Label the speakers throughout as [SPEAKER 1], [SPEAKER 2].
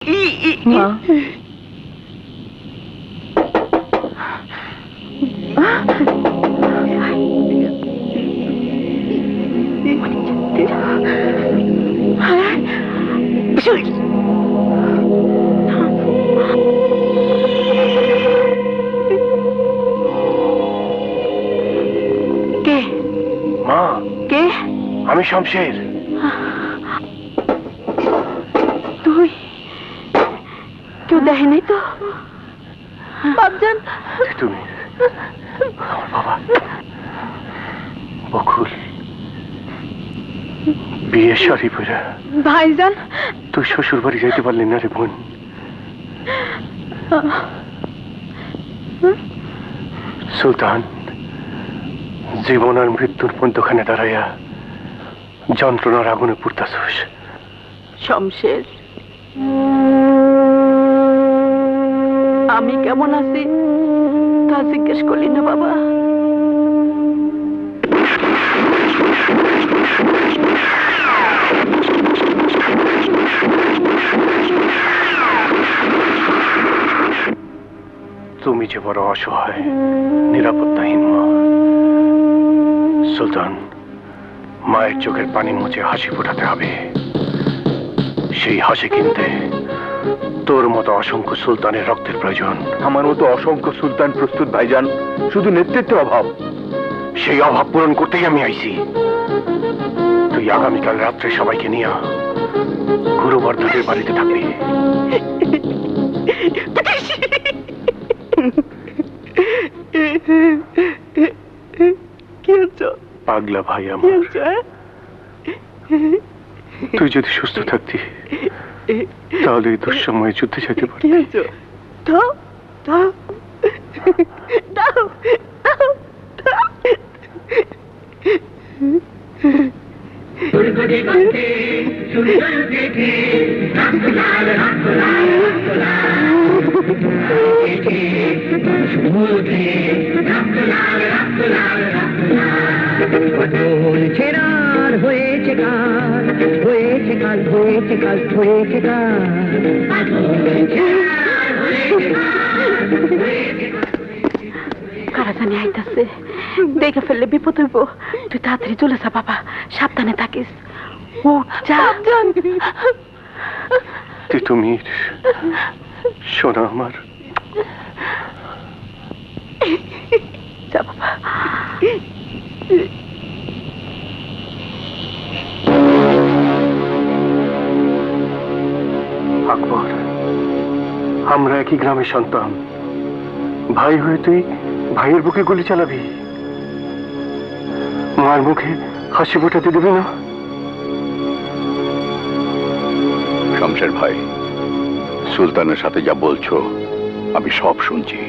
[SPEAKER 1] মা,
[SPEAKER 2] কে
[SPEAKER 3] মা,
[SPEAKER 2] কে
[SPEAKER 3] আমি শমশের।
[SPEAKER 2] তুই কেউ দেখেনি তো বাপজান?
[SPEAKER 3] তুমি আমার বাবা বকুল বিয়ে শাড়ি পরে
[SPEAKER 2] ভাইজান
[SPEAKER 3] তুই শ্বশুর বাড়ি যাইতে পারলি না রে বোন। সুলতান জীবন আর মৃত্যুর মধ্যখানে দাঁড়াইয়া যন্ত্রণার আগুনে পুড়তাছস।
[SPEAKER 2] শমশের, আমি কেমন আছি তা জিজ্ঞেস করলি না বাবা?
[SPEAKER 3] তুমি যে বড় অসহায় নিরাপত্তাহীন মা। সুলতান, মায়ের চোখের পানি মুছে হাসি ফোটাতে হবে। সেই হাসি কিনতে তোর মতো অসংখ্য সুলতানের রক্তের প্রয়োজন।
[SPEAKER 4] আমার মতো অসংখ্য সুলতান প্রস্তুত ভাইজান, শুধু নেতৃত্বের অভাব।
[SPEAKER 3] সেই অভাব পূরণ করতেই আমি আইছি। তুই আগামীকাল রাত্রে সবাইকে নিয়ে গুরুবর্ধনের বাড়িতে থাকবি।
[SPEAKER 2] কি হচ্ছে?
[SPEAKER 3] পাগলা ভাই আমার, তুই যদি সুস্থ থাকতি তাহলে এই দুঃসময়ে যুদ্ধে যেতে পারতি।
[SPEAKER 2] কি হচ্ছে? দাও দাও দাও দাও
[SPEAKER 1] ছেড়ার হয়েছে কাল, হয়েছে কাল, হয়েছে কাল, হয়েছে কাল।
[SPEAKER 2] কারা জানি আইতাছে, দেখে ফেললে বিপদ হইব। তুই তাড়াতাড়ি চলে যা বাবা, সাবধানে থাকিস। উঠ যা।
[SPEAKER 3] তুমি শোনা আমার,
[SPEAKER 2] যা বাবা।
[SPEAKER 3] আকবর, আমরা একই গ্রামের সন্তান। ভাই হয়ে তুই ভাইয়ের বুকে গুলি চালাবি, মার মুখে হাসি ফোটাতে দেবে না?
[SPEAKER 4] শমশের ভাই, সুলতানের সাথে যা বলছো আমি সব শুনছি।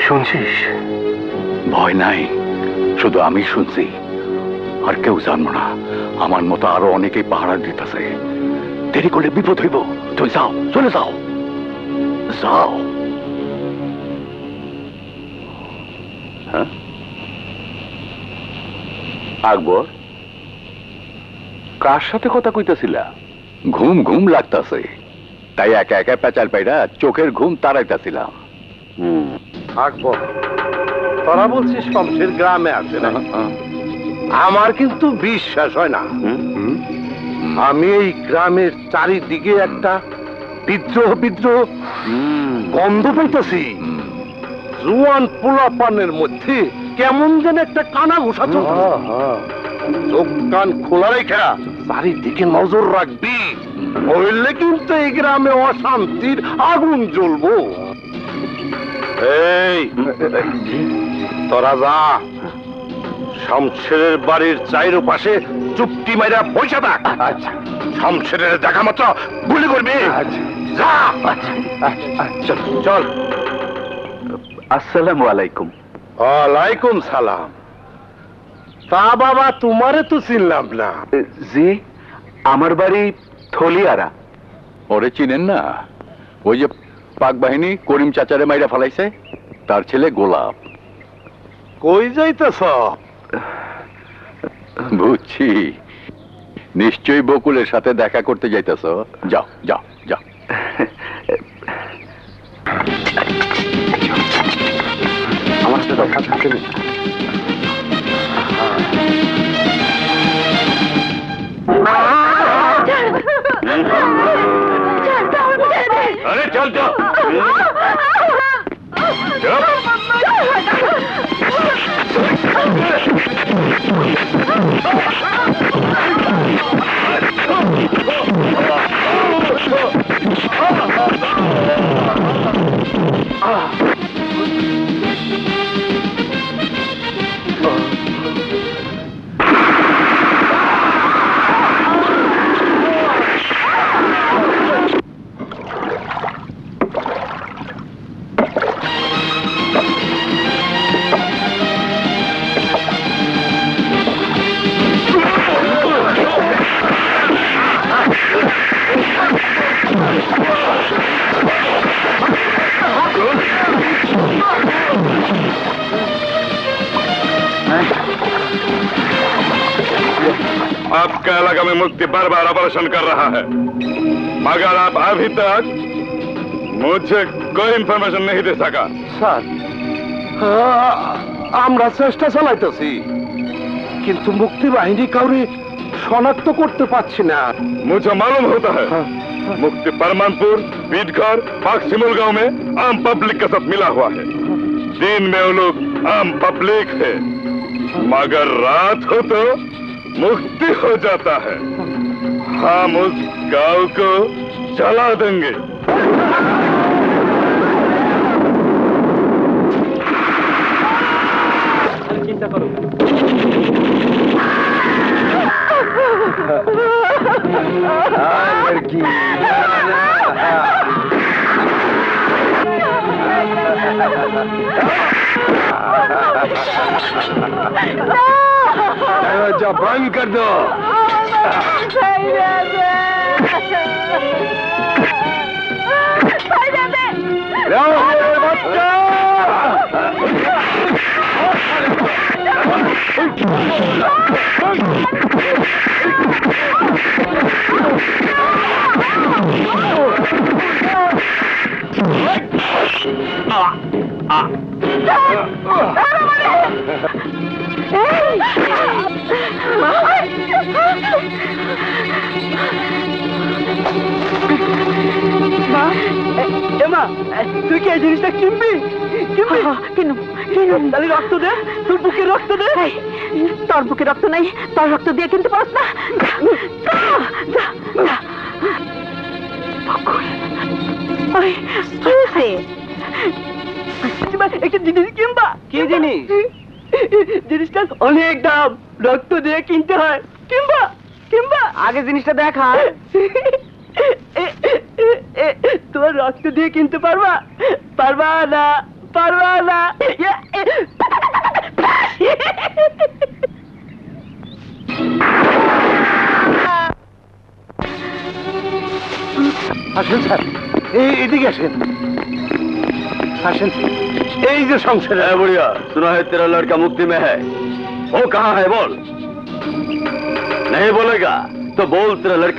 [SPEAKER 3] শুনছিস?
[SPEAKER 4] ভয় নাই, শুধু আমি শুনছি, আর কেউ জানবো না। আমার মতো আরো অনেকেই পাহারা দিতেছে। দেরি করলে বিপদ হইব। তুই যাও, চলে যাও, যাও। হ্যাঁ আকবর, কার সাথে কথা কইতাছিলা? ঘুম ঘুম লাগতাছে, তাই একা একা পেঁচাল পাইরা চোখের ঘুম তাড়াইতাছিলাম।
[SPEAKER 5] আকবর, তোরা বলছিস শমশের গ্রামে আসে না? আমার কিন্তু বিশ্বাস হয় না। আমি এই গ্রামের চারিদিকে একটা বিদ্রোহ বিদ্রোহ গন্ধ পাইতেছি। জুয়ান পোলাপানের মধ্যে কেমন যেন একটা কানা ঘোষা চলছে। চোখ কান খোলা রেখা চারিদিকে নজর রাখবি, হইলে কিন্তু এই গ্রামে অশান্তির আগুন জ্বলবো। এই তোরা যা, শমশেরের বাড়ির চাইরো পাশে চুপটি মাইরা বসে থাক। আচ্ছা, শমশেরের দেখা মাত্র গুলি করবি। যা, চল চল।
[SPEAKER 4] আসসালামু আলাইকুম।
[SPEAKER 5] ওয়ালাইকুম সালাম। তা বাবা, তোমারে তো চিনলাম না।
[SPEAKER 4] জি, আমার বাড়ি থলিয়ারা। ওরে চিনেন না? ওই যে পাক বাহিনী করিম চাচারে মাইরা ফেলাইছে, তার ছেলে গোলাপ।
[SPEAKER 5] কই যাইতেছ?
[SPEAKER 4] বুঝছি, নিশ্চয়ই বকুলের সাথে দেখা করতে যাইতেছ। যাও যাও যাও। अरे चल चल आपका इलाका में मुक्ति बार बार ऑपरेशन कर रहा है, मगर आप अभी तक मुझे कोई इंफॉर्मेशन नहीं दे सका।
[SPEAKER 5] স্যার আমরা চেষ্টা চালাইতেছি, কিন্তু মুক্তি বাহিনী কাউরে শনাক্ত করতে পারছি না।
[SPEAKER 4] मुझे मालूम होता है मुक्ति परमानपुर, बीटघर, पाकसिमुल गांव में आम पब्लिक के साथ मिला हुआ है। दिन में वो लोग आम पब्लिक है, मगर रात हो तो मुक्ति हो जाता है। हम उस गांव को जला देंगे।
[SPEAKER 1] चिंता करो लड़की दरवाजा बंद कर दो। তুই কি এই জিনিসটা কিনবি? তাহলে রক্ত দে, তোর বুকে রক্ত দে।
[SPEAKER 2] তোর বুকে রক্ত নাই, তোর রক্ত দিয়ে কিনতে পারস না।
[SPEAKER 1] একটা জিনিস কিনবা? কি জিনিস? জিনিসটা অনেক দাম, রক্ত দিয়ে কিনতে হয়। কিনবা? কিনবা? আগে জিনিসটা দেখা। তোমার রক্ত দিয়ে কিনতে পারবা? পারবা না, পারবা না।
[SPEAKER 5] আসেন স্যার, এদিকে আসেন। আসেন, এই যে সংসার।
[SPEAKER 4] बुढ़िया सुना है तेरा लड़का मुक्ति में है, वो कहाँ है बोल। नहीं बोलेगा तो बोल तेरा लड़का